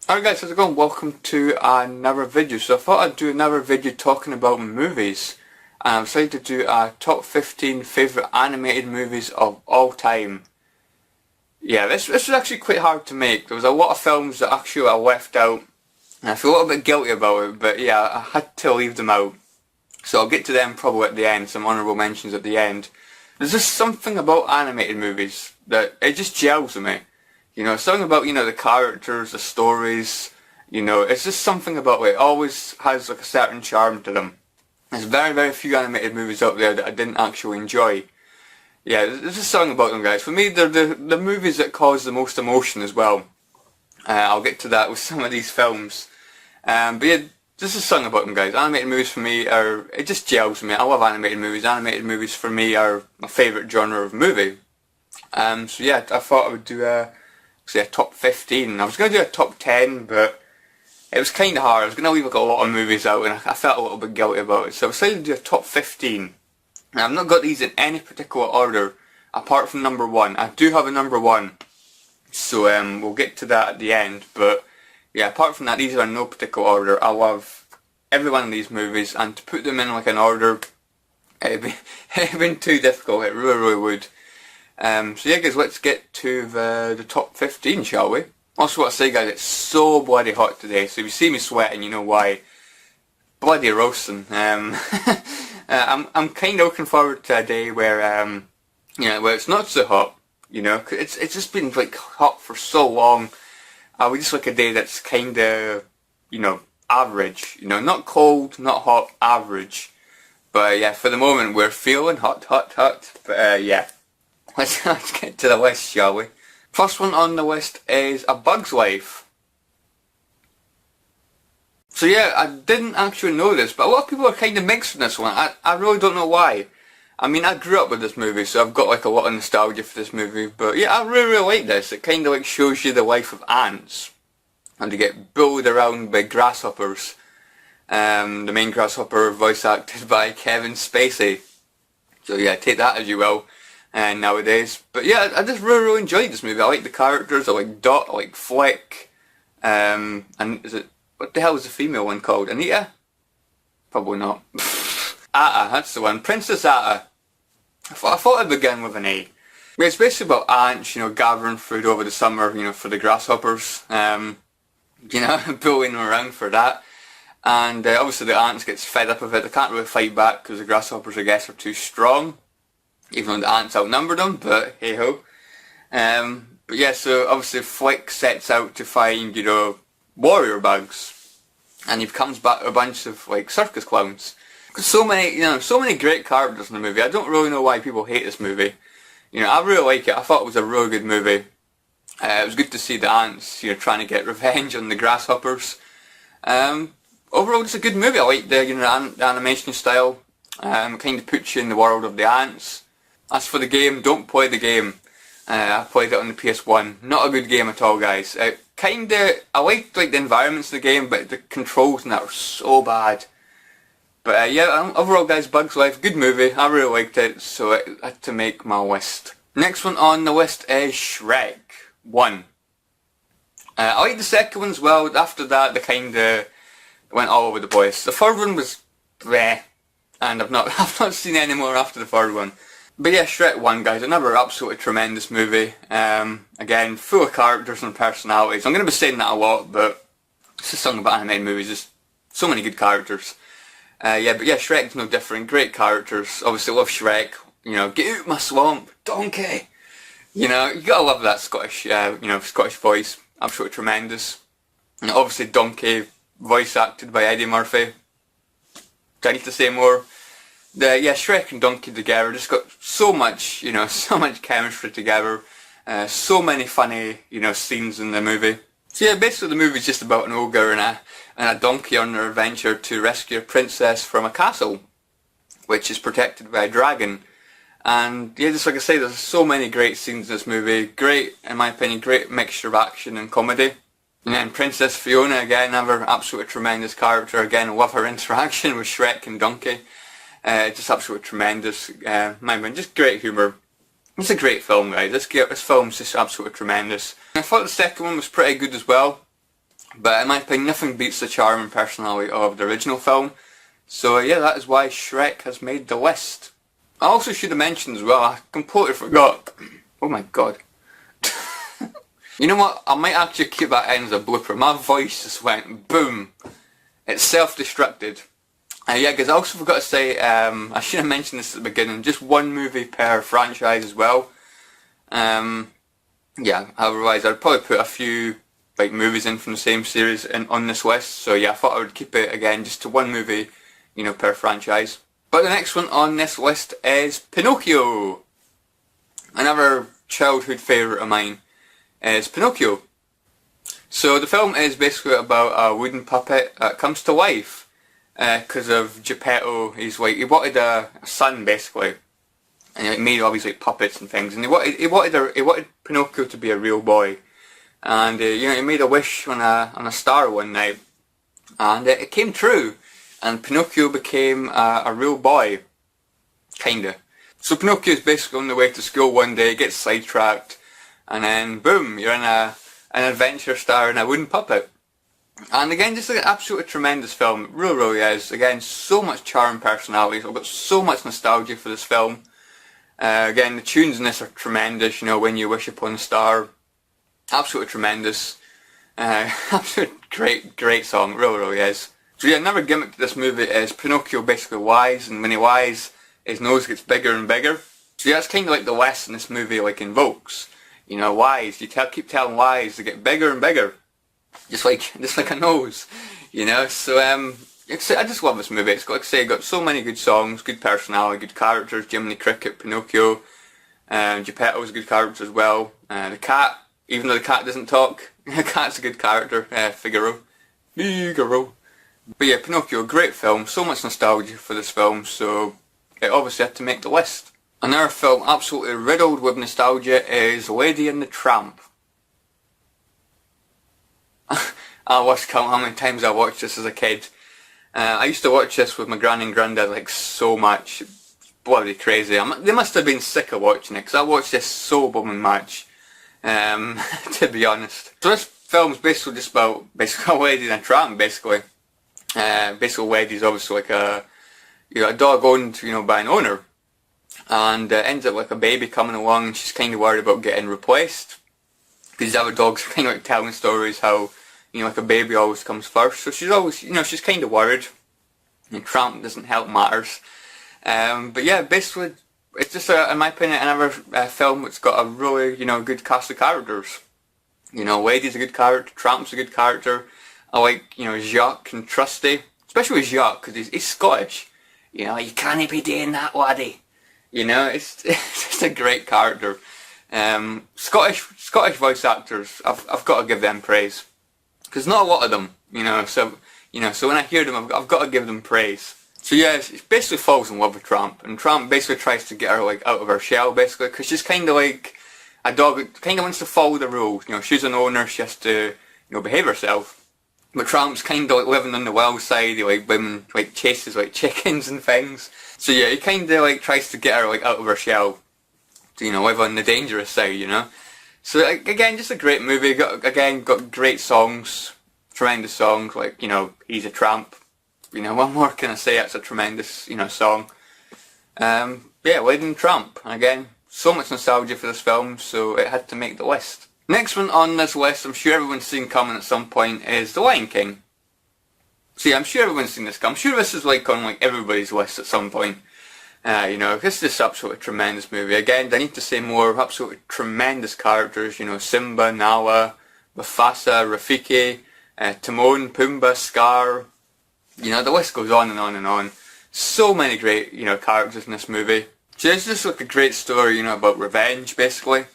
Alright guys, how's it going? Welcome to another video. So I thought I'd do another video talking about movies. And I've decided to do a top 15 favourite animated movies of all time. Yeah, this was actually quite hard to make. There was a lot of films that actually I left out. And I feel a little bit guilty about it, but yeah, I had to leave them out. So I'll get to them probably at the end, some honourable mentions at the end. There's just something about animated movies that it just gels with me. Something about, the characters, the stories, it's just something about it. It always has like a certain charm to them. There's very, very few animated movies out there that I didn't actually enjoy. Yeah, there's just something about them, guys. For me, they're the movies that cause the most emotion as well. I'll get to that with some of these films. But yeah, this is something about them, guys. Animated movies for me it just gels with me. I love animated movies. Animated movies for me are my favourite genre of movie. So yeah, I thought I would do a top 15. I was going to do a top 10, but it was kind of hard. I was going to leave like a lot of movies out, and I felt a little bit guilty about it. So I decided to do a top 15. Now, I've not got these in any particular order, apart from number 1. I do have a number 1, so we'll get to that at the end. But yeah, apart from that, these are in no particular order. I love every one of these movies, and to put them in like an order, it'd been too difficult. It really, really would. So yeah guys, let's get to the top 15, shall we? Also what I say guys, it's so bloody hot today, so if you see me sweating, you know why. Bloody roasting. I'm kind of looking forward to a day where, where it's not so hot, it's just been like hot for so long. We just like a day that's kind of, average, not cold, not hot, average. But yeah, for the moment we're feeling hot, but yeah. Let's get to the list, shall we? First one on the list is A Bug's Life. So yeah, I didn't actually know this, but a lot of people are kind of mixed on this one. I really don't know why. I mean, I grew up with this movie, so I've got like a lot of nostalgia for this movie. But yeah, I really, really like this. It kind of like shows you the life of ants. And they get bullied around by grasshoppers. The main grasshopper voice acted by Kevin Spacey. So yeah, take that as you will. Nowadays. But yeah, I just really, really enjoyed this movie. I like the characters, I like Dot, I like Flick, and what the hell is the female one called? Anita? Probably not. Atta, that's the one. Princess Atta. I thought I'd begin with an A. But it's basically about ants, gathering food over the summer, for the grasshoppers. Bullying them around for that. And obviously the ants gets fed up of it. They can't really fight back because the grasshoppers, I guess, are too strong. Even though the ants outnumber them, but hey ho. But yeah, so obviously Flick sets out to find, warrior bugs, and he comes back with a bunch of like circus clowns. So many great characters in the movie. I don't really know why people hate this movie. I really like it. I thought it was a really good movie. It was good to see the ants, trying to get revenge on the grasshoppers. Overall, it's a good movie. I like the animation style. Kind of puts you in the world of the ants. As for the game, don't play the game. I played it on the PS1. Not a good game at all, guys. I liked like the environments of the game, but the controls in that were so bad. But yeah, overall guys, Bug's Life, good movie. I really liked it, so I had to make my list. Next one on the list is Shrek 1. I liked the second one as well. After that, they kind of went all over the place. The third one was bleh, and I've not seen any more after the third one. But yeah, Shrek 1, guys, another absolutely tremendous movie. Again, full of characters and personalities. I'm going to be saying that a lot, but it's just something about animated movies, just so many good characters. But yeah, Shrek's no different. Great characters. Obviously love Shrek. Get out my swamp, donkey. You gotta love that Scottish, Scottish voice. Absolutely tremendous. And obviously Donkey, voice acted by Eddie Murphy. Do I need to say more? Shrek and Donkey together just got so much, so much chemistry together. So many funny, scenes in the movie. So yeah, basically the movie's just about an ogre and a donkey on their adventure to rescue a princess from a castle, which is protected by a dragon. And yeah, just like I say, there's so many great scenes in this movie. Great, in my opinion, great mixture of action and comedy. And then Princess Fiona, again, another absolutely tremendous character. Again, love her interaction with Shrek and Donkey. Just absolutely tremendous. Just great humour. It's a great film, guys. This film's just absolutely tremendous. I thought the second one was pretty good as well. But in my opinion, nothing beats the charm and personality of the original film. So yeah, that is why Shrek has made the list. I also should have mentioned as well, I completely forgot. Oh my god. You know what, I might actually keep that in as a blooper. My voice just went boom. It's self-destructed. Yeah, because I also forgot to say, I should have mentioned this at the beginning, just one movie per franchise as well. Yeah, otherwise I'd probably put a few like movies in from the same series on this list. So yeah, I thought I would keep it again just to one movie, you know, per franchise. But the next one on this list is Pinocchio. Another childhood favourite of mine is Pinocchio. So the film is basically about a wooden puppet that comes to life because of Geppetto. He wanted a son basically, and he made all these like puppets and things. And he wanted Pinocchio to be a real boy, and you know, he made a wish on a star one night, and it came true. And Pinocchio became a real boy, kinda. So Pinocchio is basically on the way to school one day, gets sidetracked, and then boom, you're in an adventure star in a wooden puppet. And again, just an absolutely tremendous film. It really, really is. Again, so much charm, personality. I've got so much nostalgia for this film. Again, the tunes in this are tremendous. You know, When You Wish Upon a Star, absolutely tremendous. Absolutely great song. It really, really is. So yeah, another gimmick to this movie is Pinocchio basically wise, and when he wise, his nose gets bigger and bigger. So yeah, it's kind of like the lesson this movie like invokes. You know, wise, you keep telling lies to get bigger and bigger, just like a nose. You know, so I just love this movie. It's got, like I say, got so many good songs, good personality, good characters. Jiminy Cricket, Pinocchio, Geppetto's a good character as well. The cat, even though the cat doesn't talk, the cat's a good character. Figaro. But yeah, Pinocchio, great film, so much nostalgia for this film, so it obviously had to make the list. Another film absolutely riddled with nostalgia is Lady and the Tramp. I lost count how many times I watched this as a kid. I used to watch this with my granny and granddad like so much, bloody crazy. They must have been sick of watching it, because I watched this so blooming much, to be honest. So this film's basically just about a lady and a tramp, basically. Basically, Lady's obviously like a dog owned, you know, by an owner, and ends up like a baby coming along, and she's kind of worried about getting replaced because the other dogs are kind of like telling stories how, you know, like a baby always comes first. So she's always, you know, she's kind of worried. And Tramp doesn't help matters. But yeah, basically, it's just in my opinion another film that's got a really, you know, good cast of characters. You know, Lady's a good character, Tramp's a good character. I like, you know, Jacques and Trusty, especially with Jacques because he's Scottish. You know, you can't be doing that, laddie. You know, it's just a great character. Scottish voice actors, I've got to give them praise because not a lot of them. You know, so when I hear them, I've got to give them praise. So yeah, she basically falls in love with Tramp, and Tramp basically tries to get her like out of her shell, basically, because she's kind of like a dog that kind of wants to follow the rules. You know, she's an owner, she has to, you know, behave herself. But Tramp's kind of like living on the wild side. He like women like chases like chickens and things. So yeah, he kind of like tries to get her like out of her shell to, you know, live on the dangerous side, you know. So like, again, just a great movie. Got great songs, tremendous songs. Like, you know, He's a Tramp. You know, what more can I say? It's a tremendous, you know, song. Yeah, Lady and the Tramp. Again, so much nostalgia for this film, so it had to make the list. Next one on this list, I'm sure everyone's seen coming at some point, is The Lion King. See, I'm sure everyone's seen this come. I'm sure this is like on like everybody's list at some point. You know, this is absolutely tremendous movie. Again, I need to say more, absolutely tremendous characters. You know, Simba, Nala, Mufasa, Rafiki, Timon, Pumbaa, Scar. You know, the list goes on and on and on. So many great, you know, characters in this movie. So it's just like a great story, you know, about revenge, basically.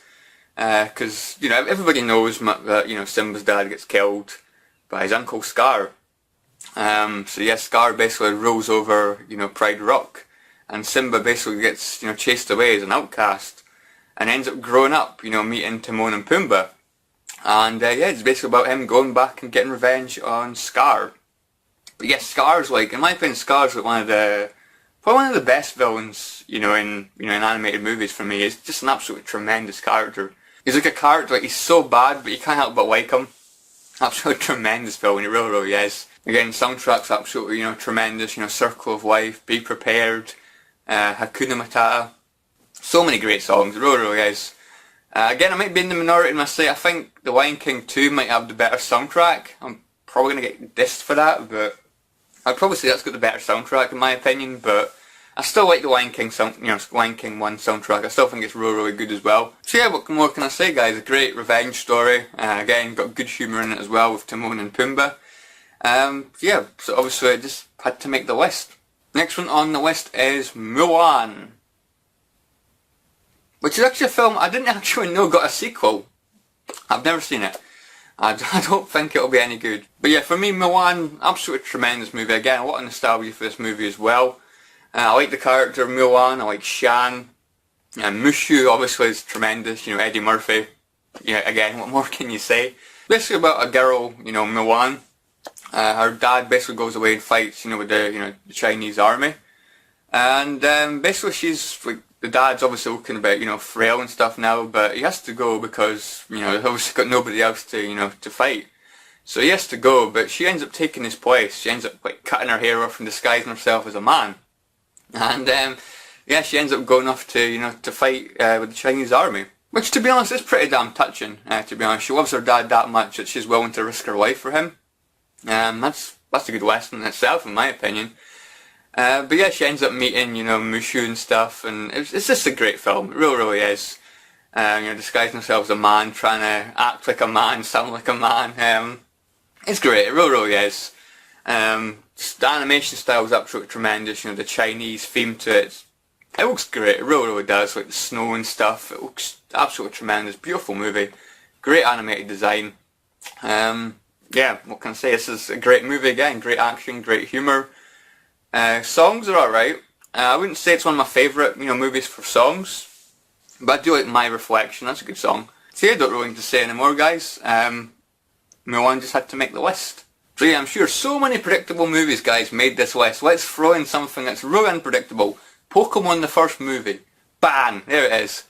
Because, you know, everybody knows that, you know, Simba's dad gets killed by his uncle Scar. So yeah, Scar basically rules over, you know, Pride Rock. And Simba basically gets, you know, chased away as an outcast. And ends up growing up, you know, meeting Timon and Pumbaa. And yeah, it's basically about him going back and getting revenge on Scar. But yeah, Scar's like, in my opinion, Scar's like probably one of the best villains, you know, in animated movies for me. He's just an absolutely tremendous character. He's like a character, like he's so bad, but you can't help but like him. Absolutely tremendous film, it really, really is. Again, soundtrack's absolutely, tremendous, Circle of Life, Be Prepared, Hakuna Matata. So many great songs, it really, really is. Again, I might be in the minority when I say I think The Lion King 2 might have the better soundtrack. I'm probably going to get dissed for that, but I'd probably say that's got the better soundtrack in my opinion, but I still like the Lion King Lion King 1 soundtrack. I still think it's really, really good as well. So yeah, what more can I say, guys? A great revenge story. Again, got good humour in it as well with Timon and Pumbaa. Yeah, so obviously I just had to make the list. Next one on the list is Mulan, which is actually a film I didn't actually know got a sequel. I've never seen it. I don't think it'll be any good. But yeah, for me, Mulan, absolutely tremendous movie. Again, a lot of nostalgia for this movie as well. I like the character of Mulan, I like Shan. Mushu obviously is tremendous, Eddie Murphy. Yeah, again, what more can you say? Basically about a girl, Mulan. Her dad basically goes away and fights, with the Chinese army. And basically she's, like, the dad's obviously looking a bit, frail and stuff now, but he has to go because, they've obviously got nobody else to, to fight. So he has to go, but she ends up taking his place. She ends up, like, cutting her hair off and disguising herself as a man. And yeah, she ends up going off to to fight with the Chinese army, which to be honest is pretty damn touching. To be honest, she loves her dad that much that she's willing to risk her life for him. That's a good lesson in itself, in my opinion. But yeah, she ends up meeting Mushu and stuff, and it's just a great film. It really, really is. Disguising herself as a man, trying to act like a man, sound like a man. It's great. It really, really is. The animation style is absolutely tremendous, the Chinese theme to it. It looks great, it really, really does, like the snow and stuff. It looks absolutely tremendous, beautiful movie, great animated design. Yeah, what can I say, this is a great movie again, great action, great humour. Songs are alright. I wouldn't say it's one of my favourite, movies for songs, but I do like My Reflection, that's a good song. So yeah, I don't really need to say anymore, guys. Mulan just had to make the list. So yeah, I'm sure so many predictable movies, guys, made this list. Let's throw in something that's really unpredictable. Pokemon the first movie. Bang! There it is.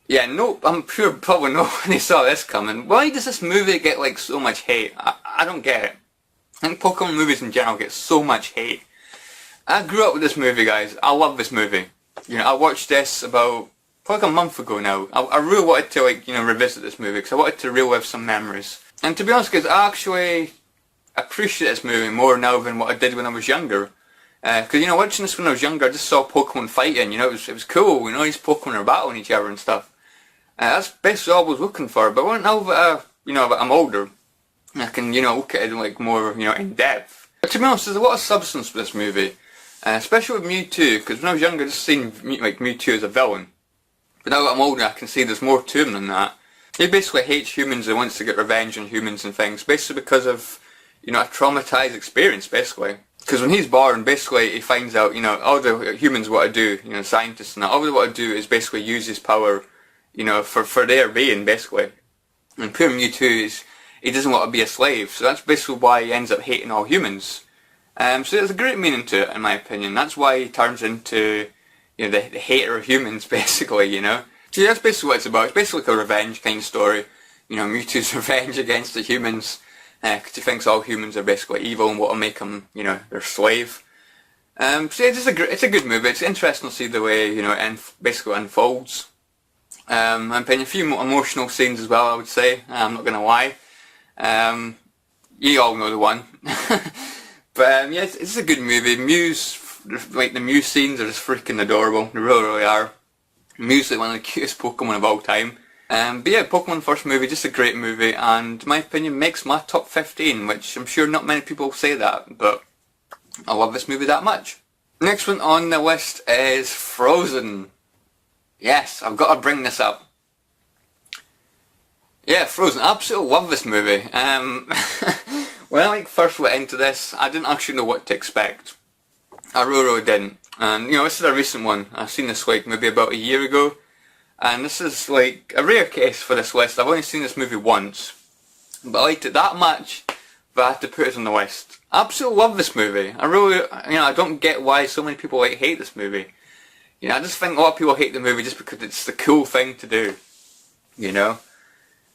Yeah, no, I'm sure probably nobody saw this coming. Why does this movie get like so much hate? I don't get it. I think Pokemon movies in general get so much hate. I grew up with this movie, guys. I love this movie. I watched this about probably like a month ago now. I really wanted to revisit this movie because I wanted to relive some memories. And to be honest, guys, I actually appreciate this movie more now than what I did when I was younger. Because, watching this when I was younger, I just saw Pokemon fighting, it was cool, these Pokemon are battling each other and stuff. That's basically all I was looking for, but now that, that I'm older, I can, look at it like more, in depth. But to be honest, there's a lot of substance to this movie, especially with Mewtwo, because when I was younger, I just seen Mewtwo as a villain. But now that I'm older, I can see there's more to him than that. He basically hates humans and wants to get revenge on humans and things, basically because of a traumatized experience, basically. Because when he's born, basically, he finds out, all the humans want to do, scientists and that, all they want to do is basically use his power, for their being, basically. And poor Mewtwo he doesn't want to be a slave, so that's basically why he ends up hating all humans. So there's a great meaning to it, in my opinion. That's why he turns into, the hater of humans, basically, So yeah, that's basically what it's about. It's basically like a revenge kind of story. Mewtwo's revenge against the humans. Because he thinks all humans are basically evil and want to make him, their slave. So yeah, it's a good movie. It's interesting to see the way, it basically unfolds. I'm playing a few emotional scenes as well, I would say. I'm not going to lie. You all know the one. But yeah, it's a good movie. The Mew scenes are just freaking adorable. They really, really are. Mew's like one of the cutest Pokemon of all time. But yeah, Pokemon first movie, just a great movie, and in my opinion makes my top 15, which I'm sure not many people say that, but I love this movie that much. Next one on the list is Frozen. Yes, I've got to bring this up. Yeah, Frozen, I absolutely love this movie. When I first went into this, I didn't actually know what to expect. I really, really didn't. And this is a recent one. I've seen this maybe about a year ago. And this is like a rare case for this list. I've only seen this movie once, but I liked it that much that I had to put it on the list. I absolutely love this movie. I really, I don't get why so many people hate this movie. I just think a lot of people hate the movie just because it's the cool thing to do.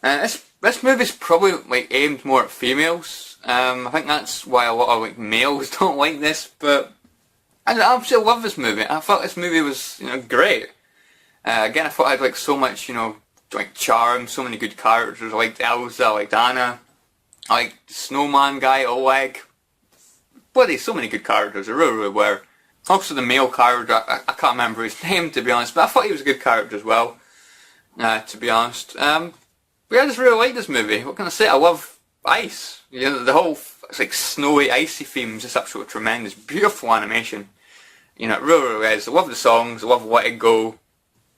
It's This movie's probably like aimed more at females. I think that's why a lot of like males don't like this, but I absolutely love this movie. I thought this movie was, great. Again, I thought I had like so much, like charm, so many good characters. I liked Elsa, I liked Anna, I liked the snowman guy, Oleg. Bloody, so many good characters, there really were. Also the male character, I can't remember his name to be honest, but I thought he was a good character as well, to be honest. But yeah, I just really like this movie. What can I say? I love ice. The whole it's like snowy, icy theme is just absolutely tremendous. Beautiful animation. It really is. I love the songs, I love Let It Go.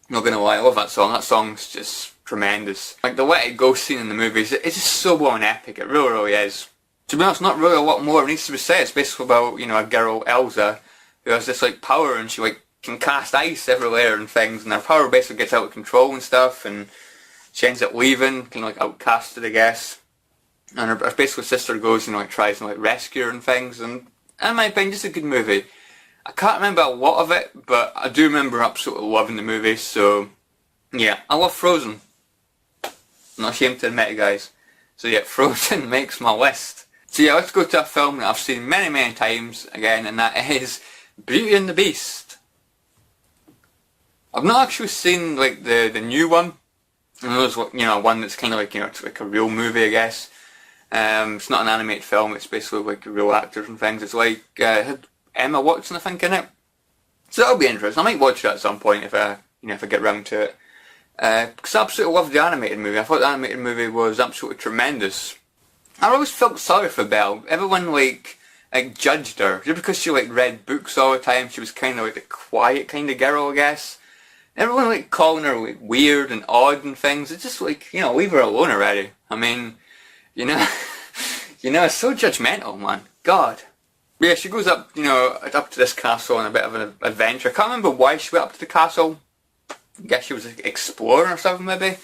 Not gonna lie, I love that song. That song's just tremendous. Like the Let It Go scene in the movie it's just so blown epic. It really is. To be honest, not really a lot more needs to be said. It's basically about, a girl, Elsa, who has this like power and she like can cast ice everywhere and things, and her power basically gets out of control and stuff, and she ends up leaving, kind of like outcasted, I guess. And her basically sister goes, tries to rescue her and things, and in my opinion, just a good movie. I can't remember a lot of it, but I do remember absolutely loving the movie, so yeah, I love Frozen. I'm not ashamed to admit it, guys. So yeah, Frozen makes my list. So yeah, let's go to a film that I've seen many, many times again, and that is Beauty and the Beast. I've not actually seen like the new one. I know there's one that's kind of like it's like a real movie, I guess. It's not an animated film. It's basically like real actors and things. It's like had Emma Watson, I think, in it. So that'll be interesting. I might watch it at some point if I get round to it. Because I absolutely loved the animated movie. I thought the animated movie was absolutely tremendous. I always felt sorry for Belle. Everyone like judged her just because she read books all the time. She was kind of like the quiet kind of girl, I guess. Everyone calling her weird and odd and things. It's just leave her alone already. I mean, it's so judgmental, man. God. But yeah, she goes up, up to this castle on a bit of an adventure. I can't remember why she went up to the castle. I guess she was exploring or something maybe.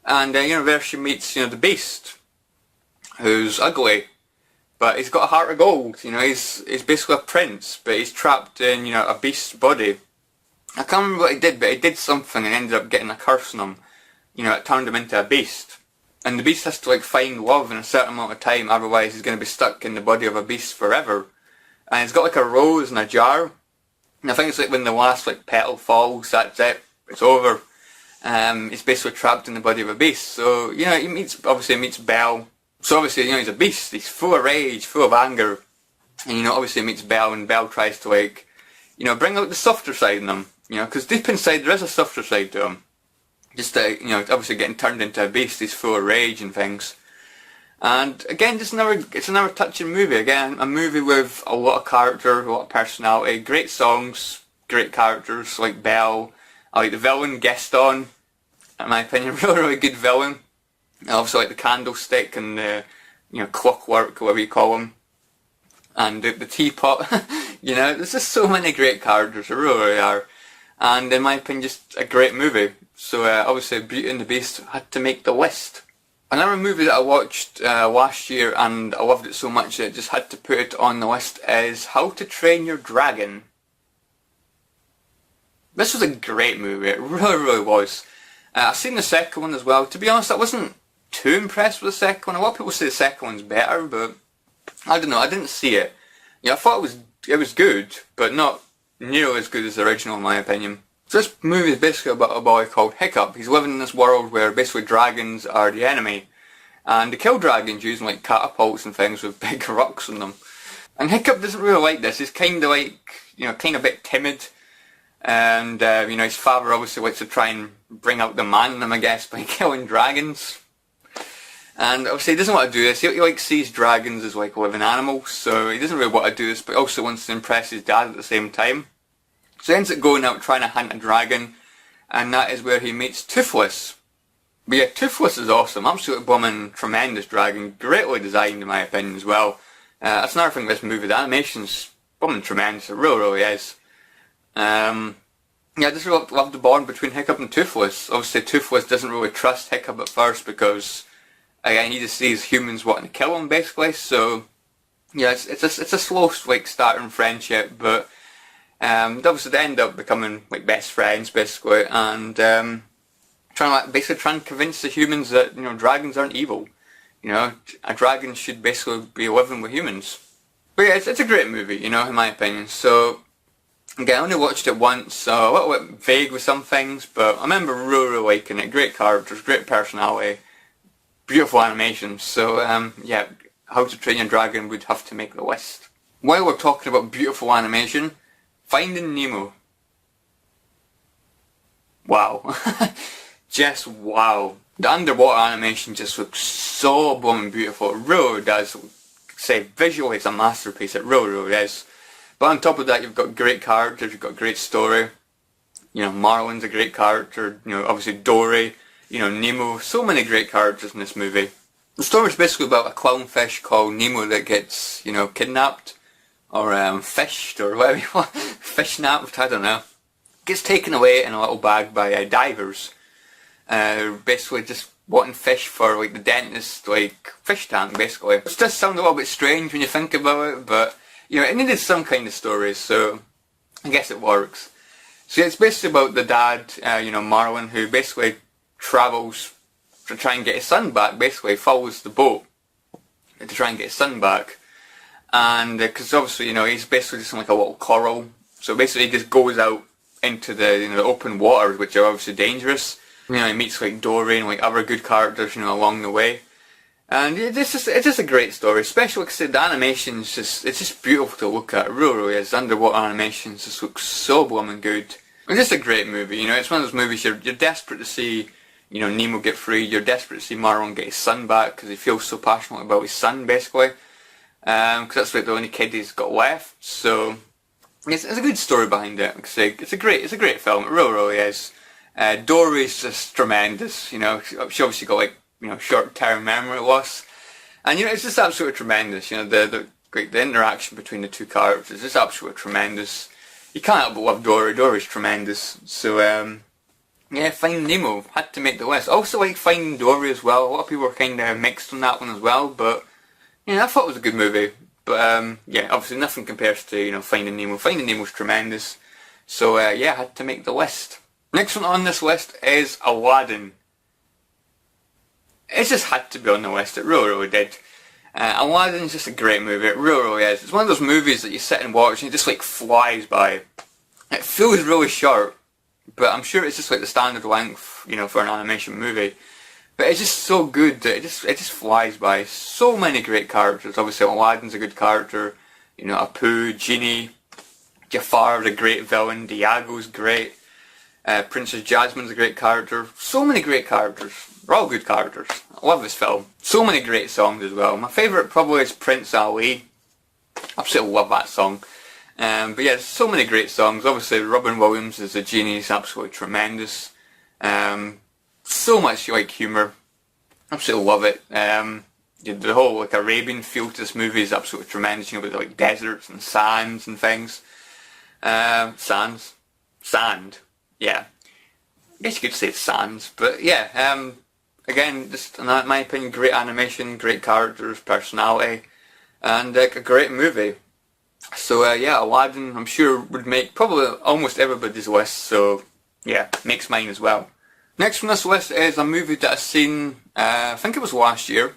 And there she meets, the Beast, who's ugly, but he's got a heart of gold. He's basically a prince, but he's trapped in, a beast's body. I can't remember what he did, but he did something and ended up getting a curse on him. It turned him into a beast. And the beast has to find love in a certain amount of time, otherwise he's going to be stuck in the body of a beast forever. And he's got a rose in a jar. And I think it's when the last petal falls, that's it. It's over. He's basically trapped in the body of a beast. So, he meets Belle. So obviously, he's a beast. He's full of rage, full of anger. And, obviously he meets Belle, and Belle tries to bring out the softer side in him. Because deep inside there is a softer side to him. Just, obviously getting turned into a beast, he's full of rage and things. And again, it's another touching movie. Again, a movie with a lot of character, a lot of personality, great songs, great characters like Belle. I like the villain, Gaston. In my opinion, really good villain. I also like the candlestick and the, clockwork, whatever you call him. And the teapot. There's just so many great characters, there really are. And in my opinion, just a great movie. So obviously Beauty and the Beast had to make the list. Another movie that I watched last year and I loved it so much that I just had to put it on the list is How to Train Your Dragon. This was a great movie, it really, really was. I've seen the second one as well. To be honest, I wasn't too impressed with the second one. A lot of people say the second one's better, but I don't know, I didn't see it. I thought it was good, but not nearly as good as the original in my opinion. So this movie is basically about a boy called Hiccup. He's living in this world where basically dragons are the enemy. And they kill dragons using catapults and things with big rocks on them. And Hiccup doesn't really like this. He's kind of kind of a bit timid. And, his father obviously likes to try and bring out the man in him, I guess, by killing dragons. And obviously he doesn't want to do this. He sees dragons as living animals, so he doesn't really want to do this, but he also wants to impress his dad at the same time. So he ends up going out trying to hunt a dragon, and that is where he meets Toothless. But yeah, Toothless is awesome. Absolutely blooming tremendous dragon. Greatly designed in my opinion as well. That's another thing with this movie. The animation's blooming tremendous. It really, really is. I just really love the bond between Hiccup and Toothless. Obviously Toothless doesn't really trust Hiccup at first because again he just sees humans wanting to kill him basically. So yeah, it's a slow starting friendship, but obviously they end up becoming best friends basically, and basically trying to convince the humans that, you know, dragons aren't evil. You know, a dragon should basically be living with humans. But yeah, it's a great movie, you know, in my opinion. So, again, I only watched it once, so a little bit vague with some things, but I remember really liking it. Great characters, great personality, beautiful animations. So, yeah, How to Train Your Dragon would have to make the list. While we're talking about beautiful animation, Finding Nemo. Wow. Just wow. The underwater animation just looks so blooming beautiful. It really does. Say, visually it's a masterpiece. It really, really is. But on top of that, you've got great characters, you've got great story. You know, Marlin's a great character. You know, obviously Dory. You know, Nemo. So many great characters in this movie. The story is basically about a clownfish called Nemo that gets, you know, kidnapped. Or fished, or whatever you want. Fish-napped, I don't know. Gets taken away in a little bag by divers. Basically just wanting fish for like the dentist, like fish tank basically. It does sound a little bit strange when you think about it, but you know, it needed some kind of story, so I guess it works. So it's basically about the dad, you know, Marlin, who basically travels to try and get his son back, basically follows the boat to try and get his son back. And because obviously, you know, he's basically just like a little coral, so basically he just goes out into the, you know, the open waters, which are obviously dangerous. You know, he meets like Dory and like other good characters, you know, along the way. And it's just a great story, especially because the animation's it's just beautiful to look at. It really, really is. Underwater animations just look so blooming good. It's just a great movie, you know, it's one of those movies you're desperate to see, you know, Nemo get free, you're desperate to see Marlin get his son back, because he feels so passionate about his son, basically. Because that's like the only kid he's got left, so it's a good story behind it. It's a great film, it really, really is. Dory's just tremendous, you know, she obviously got like, you know, short-term memory loss, and you know, it's just absolutely tremendous, you know, the interaction between the two characters is absolutely tremendous. You can't help but love Dory, Dory's tremendous, so yeah, Finding Nemo had to make the list. Also like Finding Dory as well, a lot of people were kind of mixed on that one as well, but you know, I thought it was a good movie, but yeah, obviously nothing compares to, you know, Finding Nemo. Finding Nemo's tremendous, so yeah, I had to make the list. Next one on this list is Aladdin. It just had to be on the list, it really, really did. Aladdin's just a great movie, it really, really is. It's one of those movies that you sit and watch and it just like flies by. It feels really short, but I'm sure it's just like the standard length, you know, for an animation movie. But it's just so good that it just flies by. So many great characters. Obviously Aladdin's a good character, you know, Apu, Genie, Jafar, the great villain, Diago's great. Princess Jasmine's a great character. So many great characters. They're all good characters. I love this film. So many great songs as well. My favourite probably is Prince Ali. I absolutely love that song. But yeah, there's so many great songs. Obviously Robin Williams as the genie is absolutely tremendous. So much like humour. Absolutely love it. The whole like Arabian feel to this movie is absolutely tremendous. You know, with like deserts and sands and things. Sand. Yeah, I guess you could say sands, but yeah, again, just in my opinion, great animation, great characters, personality, and a great movie. So yeah, Aladdin, I'm sure would make probably almost everybody's list, so yeah, makes mine as well. Next on this list is a movie that I've seen, I think it was last year.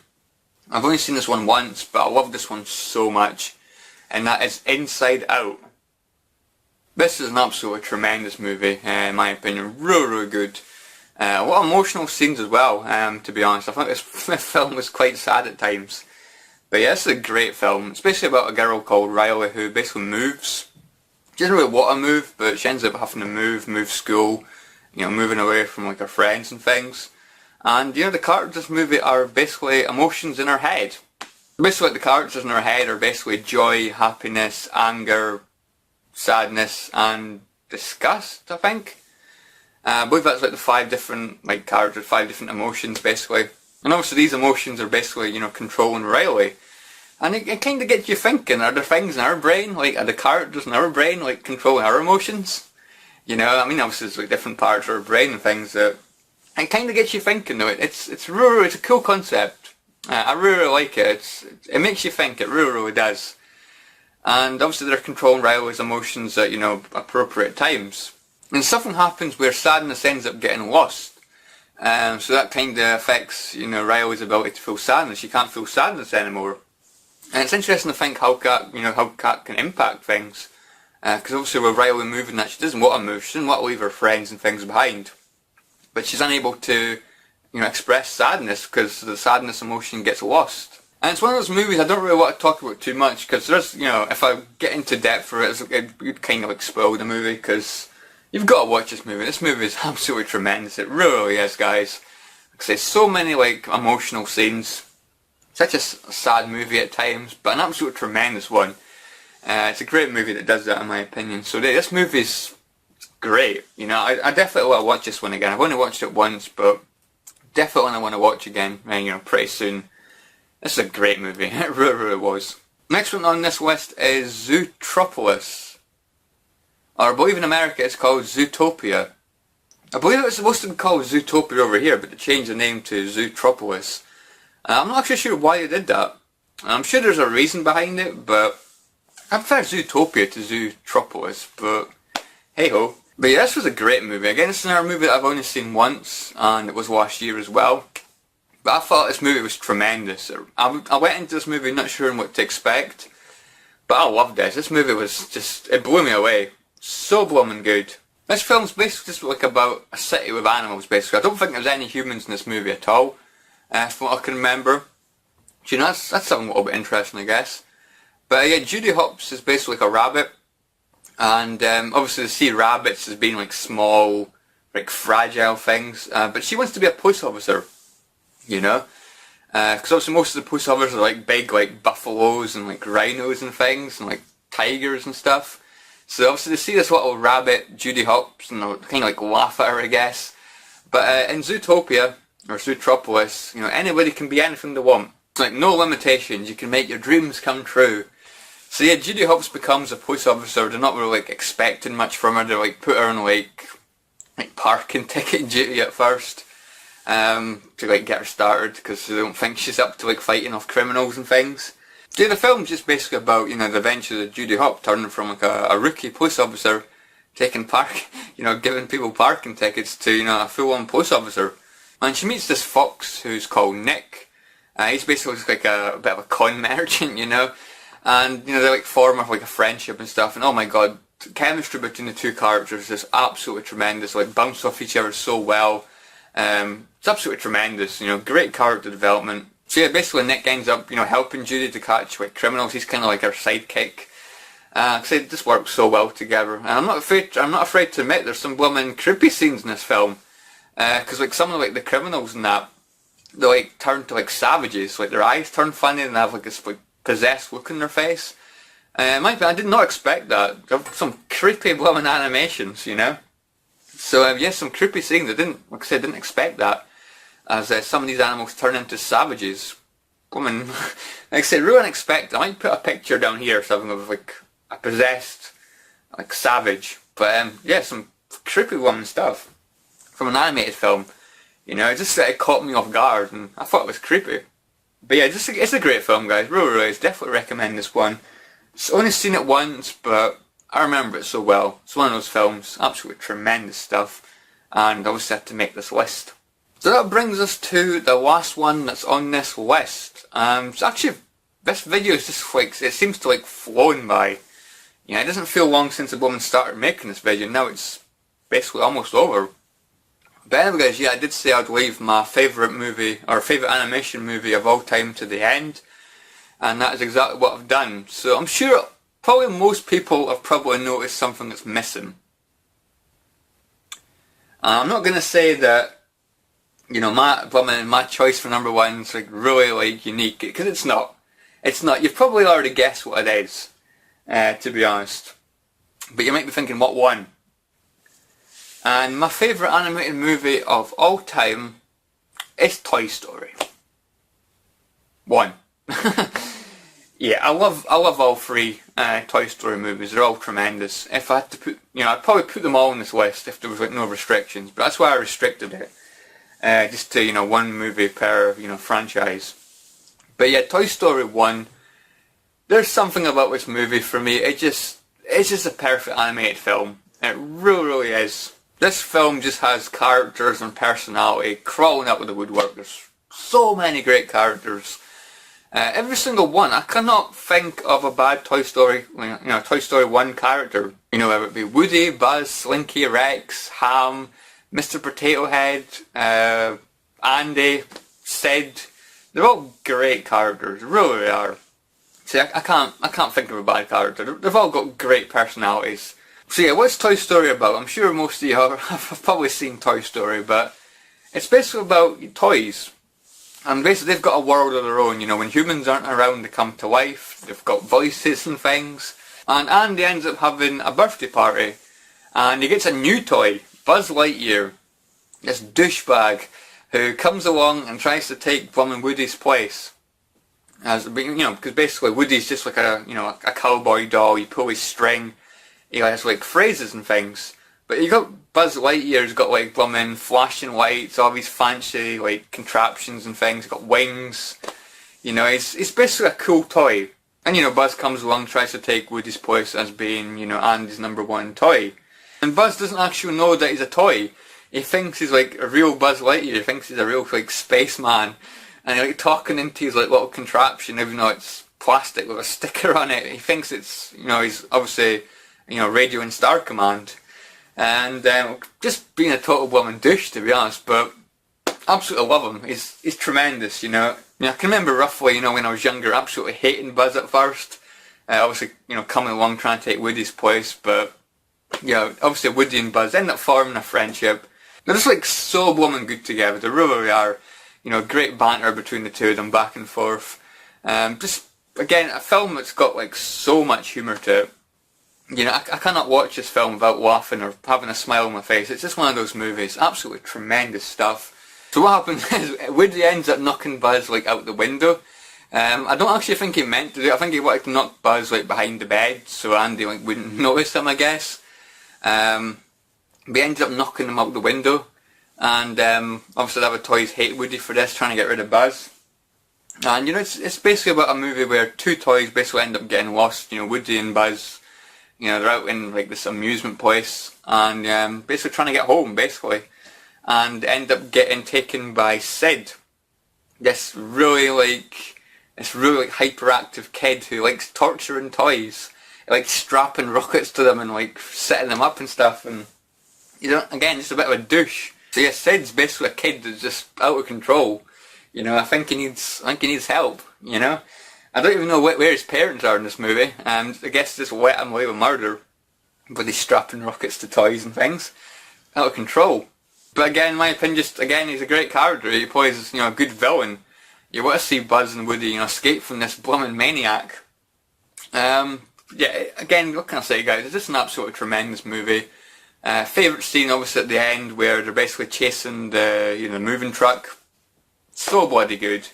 I've only seen this one once, but I love this one so much, and that is Inside Out. This is an absolutely tremendous movie, in my opinion. Really, really good. A lot of emotional scenes as well, to be honest. I think this film was quite sad at times. But yeah, this is a great film, especially about a girl called Riley who basically moves. She doesn't really want to move, but she ends up having to move school, you know, moving away from like her friends and things. And you know, the characters in this movie are basically emotions in her head. Basically, the characters in her head are basically joy, happiness, anger, sadness and disgust, I think. I believe that's like the 5 different like characters, 5 different emotions basically. And obviously these emotions are basically, you know, controlling Riley. And it kind of gets you thinking, are there things in our brain, like are the characters in our brain like controlling our emotions? You know, I mean obviously there's like different parts of our brain and things that it kind of gets you thinking though. It's a cool concept. I really like it. It makes you think, it really does. And obviously they're controlling Riley's emotions at, you know, appropriate times. And something happens where sadness ends up getting lost. So that kind of affects, Riley's ability to feel sadness. She can't feel sadness anymore. And it's interesting to think how cat can impact things. Because obviously with Riley moving that, she doesn't want to move, she doesn't want to leave her friends and things behind. But she's unable to, express sadness because the sadness emotion gets lost. And it's one of those movies I don't really want to talk about too much because there's, if I get into depth for it, it would kind of spoil the movie because you've got to watch this movie. This movie is absolutely tremendous. It really is, guys. Like I say, so many emotional scenes. Such a sad movie at times, but an absolute tremendous one. It's a great movie that does that in my opinion. So this movie's great. I definitely want to watch this one again. I've only watched it once, but definitely want to watch again, pretty soon. This is a great movie. It really, really was. Next one on this list is Zootropolis. Or I believe in America it's called Zootopia. I believe it was supposed to be called Zootopia over here, but they changed the name to Zootropolis. I'm not actually sure why they did that. I'm sure there's a reason behind it, but I prefer Zootopia to Zootropolis, but hey ho. But yeah, this was a great movie. Again, this is another movie that I've only seen once, and it was last year as well. But I thought this movie was tremendous. I went into this movie not sure what to expect, but I loved this. This movie was just, it blew me away. So blooming good. This film's basically just about a city with animals, basically. I don't think there's any humans in this movie at all, from what I can remember. That's something a little bit interesting, I guess. But yeah, Judy Hopps is basically a rabbit. And obviously they see rabbits as being small, fragile things. But she wants to be a police officer, because obviously most of the police officers are big buffaloes and rhinos and things and tigers and stuff. So obviously they see this little rabbit, Judy Hopps, and they kind of laugh at her, I guess. But in Zootopia, or Zootropolis, anybody can be anything they want. It's no limitations, you can make your dreams come true. So yeah, Judy Hopps becomes a police officer. They're not really expecting much from her. They put her on parking ticket duty at first to get her started because they don't think she's up to fighting off criminals and things. So the film's just basically about the adventures of Judy Hopps turning from a rookie police officer taking giving people parking tickets to a full-on police officer. And she meets this fox who's called Nick. He's basically just a bit of a con merchant, And, they form a friendship and stuff, and oh my god, the chemistry between the two characters is absolutely tremendous, bounce off each other so well. It's absolutely tremendous, great character development. So yeah, basically Nick ends up, helping Judy to catch criminals. He's kind of her sidekick. Cause they just work so well together. And I'm not afraid to admit there's some blooming creepy scenes in this film. Cause some of the criminals and that, they turn to savages, their eyes turn funny and they have this possessed look on their face. I did not expect that. There were some creepy blooming animations, So yes, some creepy scenes. I didn't expect that. As some of these animals turn into savages. Really unexpected. I might put a picture down here or something of a possessed savage. But yeah, some creepy woman stuff from an animated film. It caught me off guard and I thought it was creepy. But yeah, it's a great film, guys. Really, definitely recommend this one. I've only seen it once, but I remember it so well. It's one of those films, absolutely tremendous stuff, and obviously had to make this list. So that brings us to the last one that's on this list. So actually, this video is just it seems to flown by. It doesn't feel long since the woman started making this video. Now it's basically almost over. But anyway, guys, yeah, I did say I'd leave my favourite movie, or favourite animation movie of all time to the end. And that is exactly what I've done. So I'm sure probably most people have probably noticed something that's missing. I'm not going to say that, my choice for number one is really unique, because it's not. It's not. You've probably already guessed what it is, to be honest. But you might be thinking, what one? And my favourite animated movie of all time is Toy Story 1. Yeah, I love all three Toy Story movies. They're all tremendous. If I had to put, I'd probably put them all on this list if there was no restrictions. But that's why I restricted it, just to one movie per franchise. But yeah, Toy Story 1. There's something about this movie for me. It's just a perfect animated film. It really, really is. This film just has characters and personality crawling out of the woodwork. There's so many great characters. Every single one. I cannot think of a bad Toy Story, Toy Story 1 character. Whether it be Woody, Buzz, Slinky, Rex, Ham, Mr. Potato Head, Andy, Sid. They're all great characters. They really are. See, I can't think of a bad character. They've all got great personalities. So yeah, what's Toy Story about? I'm sure most of you have probably seen Toy Story, but it's basically about toys. And basically they've got a world of their own, when humans aren't around they come to life, they've got voices and things. And Andy ends up having a birthday party, and he gets a new toy, Buzz Lightyear, this douchebag who comes along and tries to take Bum and Woody's place. Because basically Woody's just like a cowboy doll, you pull his string, he has like phrases and things. But you got Buzz Lightyear who's got like blooming flashing lights, all these fancy like contraptions and things, he's got wings. He's basically a cool toy. And Buzz comes along, tries to take Woody's place as being, Andy's number one toy. And Buzz doesn't actually know that he's a toy. He thinks he's like a real Buzz Lightyear, he thinks he's a real like spaceman. And he's like talking into his like little contraption, even though it's plastic with a sticker on it. He thinks it's, he's obviously, Radio and Star Command. And just being a total blooming douche, to be honest, but absolutely love him. He's tremendous, I can remember roughly, when I was younger, absolutely hating Buzz at first. Obviously, coming along trying to take Woody's place, but obviously Woody and Buzz end up forming a friendship. They're just like so blooming good together. They really are. Great banter between the two of them, back and forth. Just again, a film that's got like so much humour to it. I cannot watch this film without laughing or having a smile on my face. It's just one of those movies. Absolutely tremendous stuff. So what happens is Woody ends up knocking Buzz like out the window. I don't actually think he meant to do it. I think he wanted to knock Buzz like behind the bed so Andy like wouldn't notice him, I guess. But he ended up knocking him out the window. And obviously the other toys hate Woody for this, trying to get rid of Buzz. And it's basically about a movie where two toys basically end up getting lost. Woody and Buzz, they're out in like this amusement place and basically trying to get home, basically. And end up getting taken by Sid. This really hyperactive kid who likes torturing toys. He likes strapping rockets to them and like setting them up and stuff, and again, just a bit of a douche. So yeah, Sid's basically a kid that's just out of control. I think he needs help. I don't even know where his parents are in this movie. I guess just let him away with murder, but he's strapping rockets to toys and things. Out of control. But again, in my opinion, he's a great character. He plays a good villain. You want to see Buzz and Woody escape from this blooming maniac. Yeah, again, what can I say, guys? It's just an absolutely tremendous movie. Favourite scene, obviously, at the end where they're basically chasing the moving truck. So bloody good.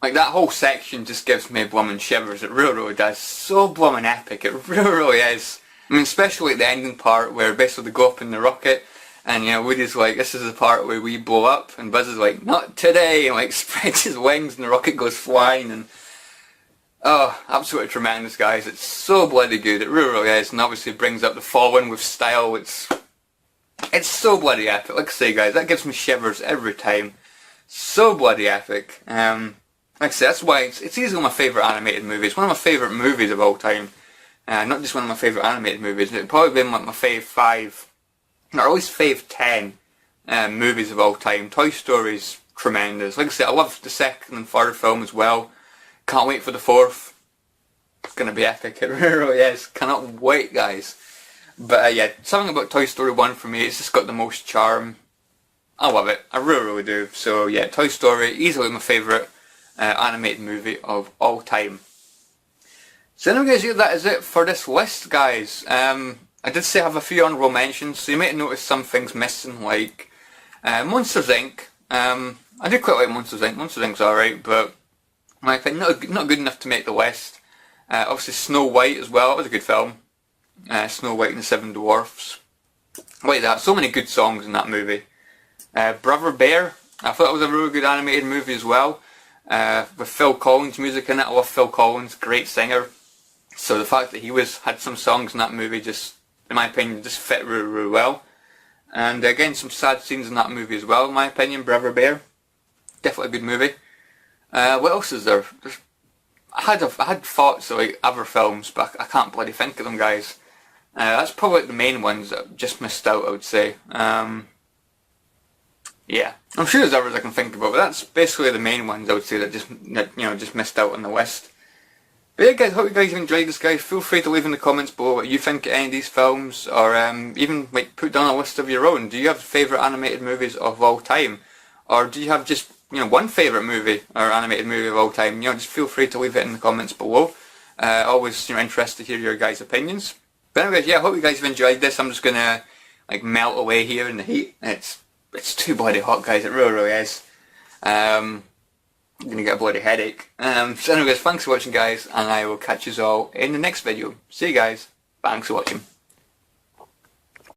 Like, that whole section just gives me blooming shivers. It really, really does. So blooming epic. It really, really is. I mean, especially at the ending part where basically they go up in the rocket and, Woody's like, this is the part where we blow up, and Buzz is like, not today, and like spreads his wings and the rocket goes flying, and oh, absolutely tremendous, guys. It's so bloody good. It really, really is, and obviously brings up the Fallen with style. It's so bloody epic. Like I say, guys, that gives me shivers every time. So bloody epic. Like I say, that's why it's easily my favourite animated movie. It's one of my favourite movies of all time. Not just one of my favourite animated movies. It'd probably been like my fave 5, or at least fave 10 movies of all time. Toy Story's tremendous. Like I said, I love the second and third film as well. Can't wait for the fourth. It's going to be epic. It really is. Cannot wait, guys. But yeah, something about Toy Story 1 for me, it's just got the most charm. I love it. I really, really do. So yeah, Toy Story, easily my favourite animated movie of all time. So anyways, yeah, that is it for this list, guys. I did say I have a few honourable mentions, so you might notice some things missing, like Monsters Inc. I do quite like Monsters Inc. Monsters Inc.'s alright, but in my opinion, not good enough to make the list. Obviously Snow White as well, that was a good film. Snow White and the Seven Dwarfs. Like that, so many good songs in that movie. Brother Bear, I thought it was a really good animated movie as well. With Phil Collins music in it. I love Phil Collins, great singer. So the fact that he had some songs in that movie just, in my opinion, just fit really, really well. And again, some sad scenes in that movie as well, in my opinion. Brother Bear, definitely a good movie. What else is there? I had thoughts of like other films, but I can't bloody think of them, guys. That's probably like the main ones that I've just missed out, I would say. Yeah, I'm sure there's others I can think about, but that's basically the main ones I would say that just missed out on the list. But yeah, guys, hope you guys enjoyed this, guys. Feel free to leave in the comments below what you think of any of these films, or even like put down a list of your own. Do you have favourite animated movies of all time, or do you have just one favourite movie or animated movie of all time? Just feel free to leave it in the comments below. Always interested to hear your guys' opinions. But anyways, yeah, I hope you guys have enjoyed this. I'm just gonna like melt away here in the heat. It's too bloody hot, guys. It really is. I'm gonna get a bloody headache. So anyways, thanks for watching, guys, and I will catch you all in the next video. See you guys. Thanks for watching.